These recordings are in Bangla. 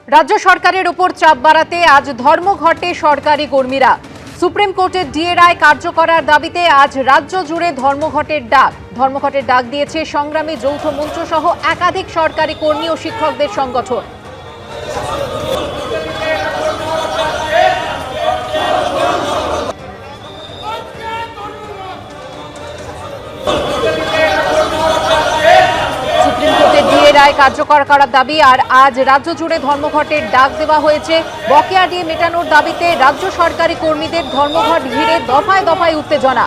রাজ্য সরকারের উপর চাপ বাড়াতে আজ ধর্মঘটে সরকারি কর্মীরা। সুপ্রিম কোর্টের ডিএ রায় কার্য করার দাবিতে আজ রাজ্য জুড়ে ধর্মঘটের ডাক দিয়েছে সংগ্রামী যৌথ মঞ্চ সহ একাধিক সরকারি কর্মী ও শিক্ষকদের সংগঠন। সুপ্রিম কোর্টের ডিএ রায় কার্যকর করার দাবি আর আজ রাজ্য জুড়ে ধর্মঘটের ডাক দেওয়া হয়েছে। বকেয়া ডিএ মেটানোর দাবিতে রাজ্য সরকারি কর্মীদের ধর্মঘট ঘিরে দফায় দফায় উত্তেজনা।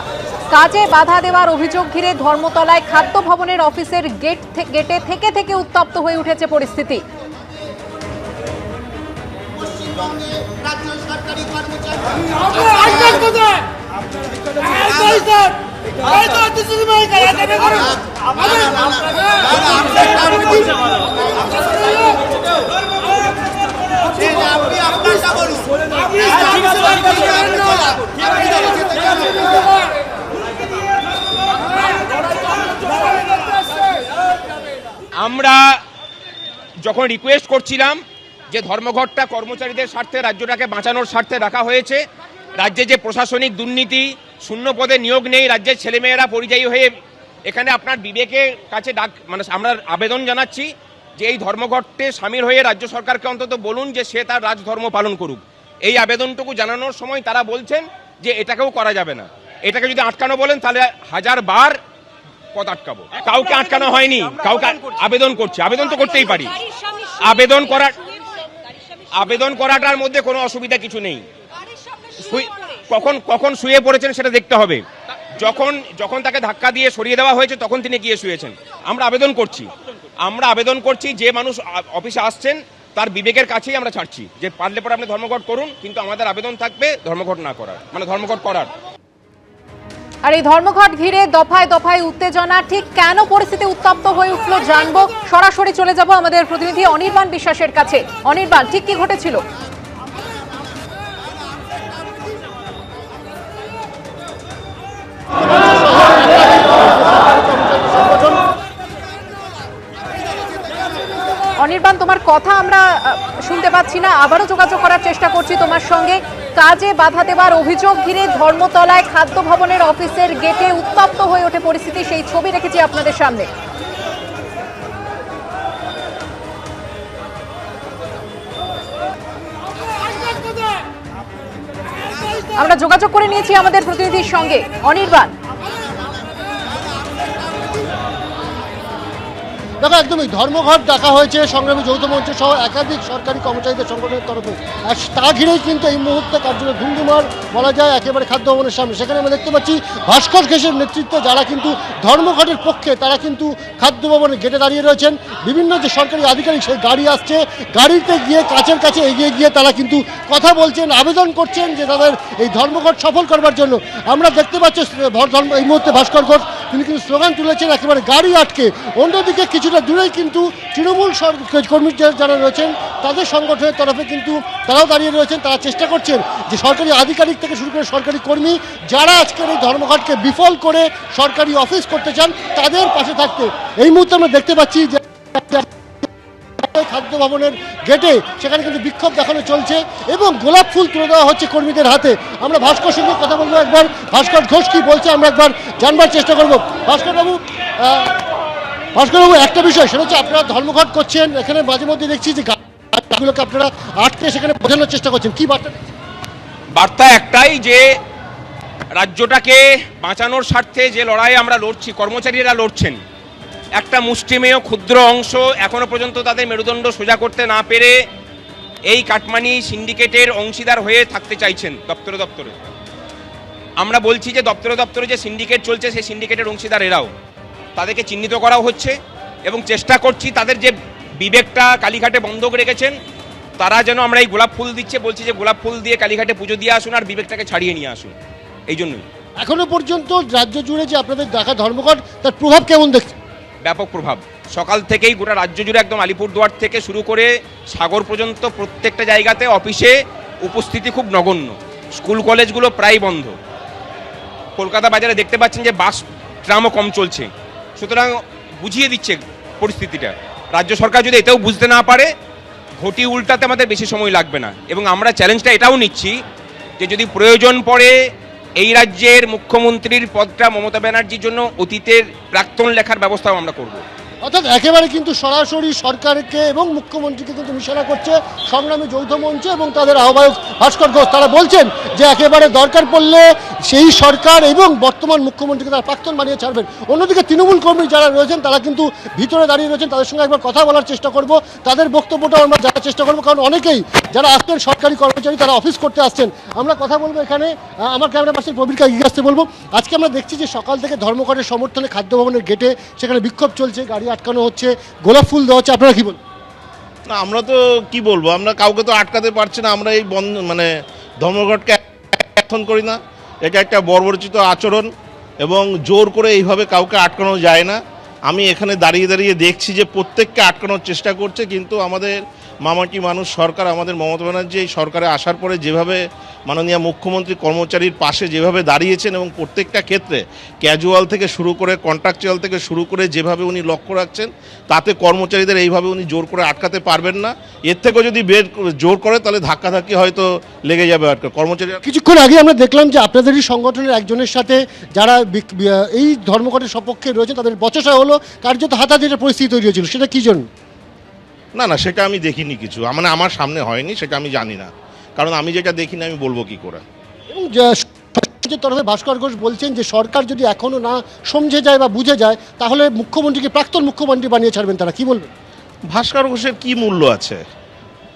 কাজে বাধা দেওয়ার অভিযোগ ঘিরে ধর্মতলায় খাদ্য ভবনের অফিসের গেটে থেকে উত্তপ্ত হয়ে উঠেছে পরিস্থিতি। আমরা যখন রিকোয়েস্ট করছিলাম যে ধর্মঘটটা কর্মচারীদের স্বার্থে, রাজ্যটাকে বাঁচানোর স্বার্থে রাখা হয়েছে, রাজ্যে যে প্রশাসনিক দুর্নীতি, শূন্য পদে নিয়োগ নেই, রাজ্যের ছেলেমেয়েরা পরিযায়ী হয়ে এখানে আপনার বিবেকের কাছে আমরা আবেদন জানাচ্ছি যে এই ধর্মঘটে সামিল হয়ে রাজ্য সরকারকে অন্তত বলুন যে সে তার রাজধর্ম পালন করুক। এই আবেদনটুকু জানানোর সময় তারা বলছেন যে এটাকেও করা যাবে না। এটাকে যদি আটকানো বলেন তাহলে 1000 বার পথ আটকাবো। কাউকে আটকানো হয়নি, কাউকে আবেদন করছি, আবেদন তো করতেই পারি। আবেদন করাটার মধ্যে কোনো অসুবিধা কিছু নেই। কখন শুয়ে পড়েছেন সেটা দেখতে হবে। যখন তাকে ধাক্কা দিয়ে সরিয়ে দেওয়া হয়েছে তখন তিনি গিয়ে শুয়েছেন। আমরা আবেদন করছি যে মানুষ অফিসে আসছেন তার বিবেকের কাছেই আমরা ছাড়ছি যে পারলে পরে আপনি ধর্মঘট করুন, কিন্তু আমাদের আবেদন থাকবে ধর্মঘট না করার, ধর্মঘট করার। আর এই ধর্মঘট ঘিরে দফায় দফায় উত্তেজনা, ঠিক কেন পরিস্থিতি উত্তপ্ত হয়ে উঠলো জানবো। সরাসরি চলে যাব আমাদের প্রতিনিধি অনির্বাণ বিশ্বাসের কাছে। অনির্বাণ, ঠিক কি ঘটেছিল? অনির্বাণ, তোমার কথা আমরা শুনতে পাচ্ছি না, আবারও যোগাযোগ করার চেষ্টা করছি তোমার সঙ্গে। কাজে বাধা দেওয়ার অভিযোগ ঘিরে ধর্মতলায় খাদ্য ভবনের অফিসের গেটে উত্তপ্ত হয়ে ওঠে পরিস্থিতি, সেই ছবি রেখেছি আপনাদের সামনে। আমরা যোগাযোগ করে নিয়েছি আমাদের প্রতিনিধির সঙ্গে। অনির্বাণ, দেখো, একদমই ধর্মঘট ডাকা হয়েছে সংগ্রামী যৌথ মঞ্চ সহ একাধিক সরকারি কর্মচারীদের সংগঠনের তরফে। আর তা ঘিরেই কিন্তু এই মুহূর্তে কার্যকর ধুমধুমার বলা যায় একেবারে খাদ্য ভবনের সামনে। সেখানে আমরা দেখতে পাচ্ছি ভাস্কর ঘোষের নেতৃত্বে যারা কিন্তু ধর্মঘটের পক্ষে, তারা কিন্তু খাদ্য ভবনের গেটে দাঁড়িয়ে রয়েছেন। বিভিন্ন যে সরকারি আধিকারিক সেই গাড়ি আসছে, গাড়িতে গিয়ে কাছের কাছে এগিয়ে গিয়ে তারা কিন্তু কথা বলছেন, আবেদন করছেন যে তাদের এই ধর্মঘট সফল করবার জন্য। আমরা দেখতে পাচ্ছি এই মুহূর্তে ভাস্কর ঘোষ তিনি কিন্তু স্লোগান তুলেছেন একেবারে গাড়ি আটকে। অন্যদিকে কিছুটা দূরেই কিন্তু তৃণমূল কর্মী যারা রয়েছেন তাদের সংগঠনের তরফে কিন্তু তারাও দাঁড়িয়ে রয়েছেন। তারা চেষ্টা করছেন যে সরকারি আধিকারিক থেকে শুরু করে সরকারি কর্মী যারা আজকের এই ধর্মঘটকে বিফল করে সরকারি অফিস করতে চান তাদের পাশে থাকতে। এই মুহূর্তে আমরা দেখতে পাচ্ছি যে খাদ্য ভবনের গেটে সেখানে কিন্তু বিক্ষোভ দেখানো চলছে এবং গোলাপ ফুল তুলে দেওয়া হচ্ছে কর্মীদের হাতে। আমরা ভাস্কর সঙ্গে কথা বলবো, একবার ভাস্কর ঘোষ কি বলছে আমরা একবার জানবার চেষ্টা করবো। ভাস্করবাবু, একটা বিষয় সেটা হচ্ছে আপনারা ধর্মঘট করছেন, এখানে মাঝে মধ্যে দেখছি যে গাড়িগুলোকে আপনারা আটকে সেখানে বোঝানোর চেষ্টা করছেন, কি বার্তা? বার্তা একটাই যে রাজ্যটাকে বাঁচানোর স্বার্থে যে লড়াই আমরা লড়ছি, কর্মচারীরা লড়ছেন, একটা মুষ্টিমেয় ক্ষুদ্র অংশ এখনো পর্যন্ত তাদের মেরুদণ্ড সোজা করতে না পেরে এই কাটমানি সিন্ডিকেটের অংশীদার হয়ে থাকতে চাইছেন দপ্তরে দপ্তরে। আমরা বলছি যে দপ্তরে দপ্তরে যে সিন্ডিকেট চলছে সেই সিন্ডিকেটের অংশীদার এরাও, তাদেরকে চিহ্নিত করা হচ্ছে এবং চেষ্টা করছি তাদের যে বিবেকটা কালীঘাটে বন্ধক রেখেছেন তারা যেন, আমরা এই গোলাপ ফুল দিচ্ছে, বলছি যে গোলাপ ফুল দিয়ে কালীঘাটে পুজো দিয়ে আসুন আর বিবেকটাকে ছাড়িয়ে নিয়ে আসুন। এই জন্যই এখনো পর্যন্ত রাজ্য জুড়ে যে আপনাদের দেখা ধর্মঘট, তার প্রভাব কেমন দেখছে? ব্যাপক প্রভাব। সকাল থেকেই গোটা রাজ্য জুড়ে একদম আলিপুরদুয়ার থেকে শুরু করে সাগর পর্যন্ত প্রত্যেকটা জায়গাতে অফিসে উপস্থিতি খুব নগণ্য। স্কুল কলেজগুলো প্রায় বন্ধ। কলকাতা বাজারে দেখতে পাচ্ছেন যে বাস ট্রামও কম চলছে। সুতরাং বুঝিয়ে দিচ্ছে পরিস্থিতিটা। রাজ্য সরকার যদি এতেও বুঝতে না পারে, ঘটি উল্টাতে আমাদের বেশি সময় লাগবে না, এবং আমরা চ্যালেঞ্জটা এটাও নিচ্ছি যে যদি প্রয়োজন পড়ে এই রাজ্যের মুখ্যমন্ত্রীর পদটা মমতা ব্যানার্জির জন্য অতীতের প্রাক্তন লেখার ব্যবস্থাও আমরা করব। অর্থাৎ একেবারে কিন্তু সরাসরি সরকারকে এবং মুখ্যমন্ত্রীকে কিন্তু নিশানা করছে সংগ্রামী যৌথ মঞ্চ এবং তাদের আহ্বায়ক ভাস্কর ঘোষ। তারা বলছেন যে একেবারে দরকার পড়লে সেই সরকার এবং বর্তমান মুখ্যমন্ত্রীকে তারা প্রাক্তন বানিয়ে ছাড়বেন। অন্যদিকে তৃণমূল কর্মী যারা রয়েছেন তারা কিন্তু ভিতরে দাঁড়িয়ে রয়েছেন, তাদের সঙ্গে একবার কথা বলার চেষ্টা করব, তাদের বক্তব্যটাও আমরা জানার চেষ্টা করবো, কারণ অনেকেই যারা আসছেন সরকারি কর্মচারী তারা অফিস করতে আসছেন। আমরা কথা বলবো এখানে, আমার ক্যামেরা পার্সন প্রবীরকে এগিয়ে আসতে বলবো। আজকে আমরা দেখছি যে সকাল থেকে ধর্মঘটের সমর্থনে খাদ্য ভবনের গেটে সেখানে বিক্ষোভ চলছে, গাড়ি আটকানো হচ্ছে, গোলাপ ফুল দেওয়া হচ্ছে, আপনারা কি বলবেন? না, আমরা তো কি বলবো, আমরা কাউকে তো আটকাতে পারছি না। আমরা এই বন্ধ মানে ধর্মঘটকে এখন করি না, এটা একটা বর্বরচিত আচরণ এবং জোর করে এইভাবে কাউকে আটকানো যায় না। আমি এখানে দাঁড়িয়ে দাঁড়িয়ে দেখছি যে প্রত্যেককে আটকানোর চেষ্টা করছে, কিন্তু আমাদের মামাটি মানুষ সরকার, আমাদের মমতা ব্যানার্জি এই সরকারে আসার পরে যেভাবে মাননীয় মুখ্যমন্ত্রী কর্মচারীর পাশে যেভাবে দাঁড়িয়েছেন এবং প্রত্যেকটা ক্ষেত্রে ক্যাজুয়াল থেকে শুরু করে কন্ট্রাকচুয়াল থেকে শুরু করে যেভাবে উনি লক্ষ্য রাখছেন, তাতে কর্মচারীদের এইভাবে উনি জোর করে আটকাতে পারবেন না। এর থেকেও যদি জোর করে তাহলে ধাক্কাধাক্কি হয়তো লেগে যাবে। আর কর্মচারী কিছুক্ষণ আগে আমরা দেখলাম যে আপনাদেরই সংগঠনের একজনের সাথে যারা এই ধর্মঘটের সপক্ষে রয়েছে তাদের বচসা হলো, কার্যত হাতাহাতির পরিস্থিতি তৈরি হয়েছিল, সেটা কি জন্য? না না, সেটা আমি দেখিনি কিছু, মানে আমার সামনে হয়নি, সেটা আমি জানি না, কারণ আমি যেটা দেখিনি আমি বলবো কি করে। এবং সরকারের তরফে ভাস্কর ঘোষ বলছেন যে সরকার যদি এখনো না সমঝে যায় বা বুঝে যায় তাহলে মুখ্যমন্ত্রীকে প্রাক্তন মুখ্যমন্ত্রী বানিয়ে ছাড়বেন তারা। কি বলবেন? ভাস্কর ঘোষের কি মূল্য আছে?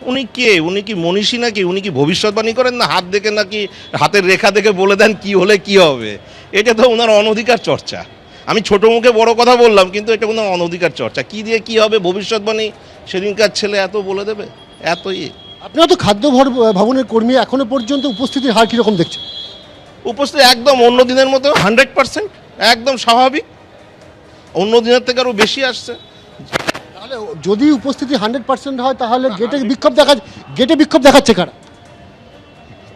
উনি কে? উনি কি মনীষী নাকি? উনি কি ভবিষ্যৎবাণী করেন না? হাত দেখে নাকি হাতের রেখা দেখে বলে দেন কি হলে কি হবে? এটা তো ওনার অনধিকার চর্চা। আমি ছোট মুখে বড় কথা বললাম, কিন্তু এটা ওনার অনধিকার চর্চা। কি দিয়ে কি হবে ভবিষ্যৎবাণী সেদিনকার ছেলে এত বলে দেবে? এতই আপনারা তো খাদ্য ভবনের কর্মী, এখনো পর্যন্ত উপস্থিতির হার কীরকম দেখছেন? উপস্থিত একদম অন্য দিনের মতো 100%, একদম স্বাভাবিক। অন্য দিনের থেকে আরও বেশি আসছে। তাহলে যদি উপস্থিতি 100% হয় তাহলে গেটে বিক্ষোভ দেখাচ্ছে কারা?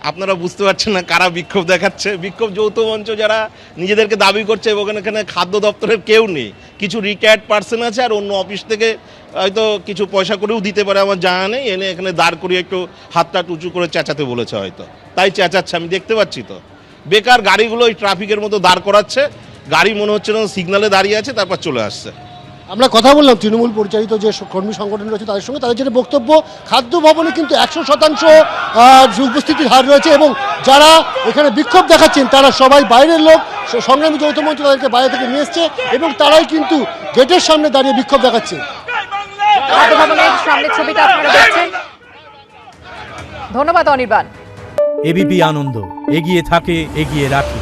আপনারা বুঝতে পারছেন না কারা বিক্ষোভ দেখাচ্ছে। বিক্ষোভ যৌথ মঞ্চ যারা নিজেদেরকে দাবি করছে, এবং এখানে খাদ্য দপ্তরের কেউ নেই, কিছু রিটায়ার্ড পার্সন আছে আর অন্য অফিস থেকে হয়তো কিছু পয়সা করেও দিতে পারে, আমার জানা নেই, এনে এখানে দাঁড় করিয়ে একটু হাতটা উঁচু করে চেঁচাতে বলেছে হয়তো, তাই চেঁচাচ্ছে। আমি দেখতে পাচ্ছি তো, বেকার গাড়িগুলো ওই ট্রাফিকের মতো দাঁড় করাচ্ছে, গাড়ি মনে হচ্ছে না সিগনালে দাঁড়িয়ে আছে, তারপর চলে আসছে। আমরা কথা বললাম তৃণমূল পরিচালিত যে কর্মী সংগঠন রয়েছে তাদের সঙ্গে, তাদের যেটা বক্তব্য খাদ্য ভবনে কিন্তু 100% উপস্থিতির হার রয়েছে এবং যারা এখানে বিক্ষোভ দেখাচ্ছেন তারা সবাই বাইরের লোক। সংগ্রামী যৌথ মঞ্চ তাদেরকে বাইরে থেকে নিয়ে এসছে এবং তারাই কিন্তু গেটের সামনে দাঁড়িয়ে বিক্ষোভ দেখাচ্ছে। খাদ্য ভবনের সামনে ছবিটা আপনারা দেখছেন। ধন্যবাদ অনির্বাণ। এবিপি আনন্দ, এগিয়ে থাকে, এগিয়ে রাখে।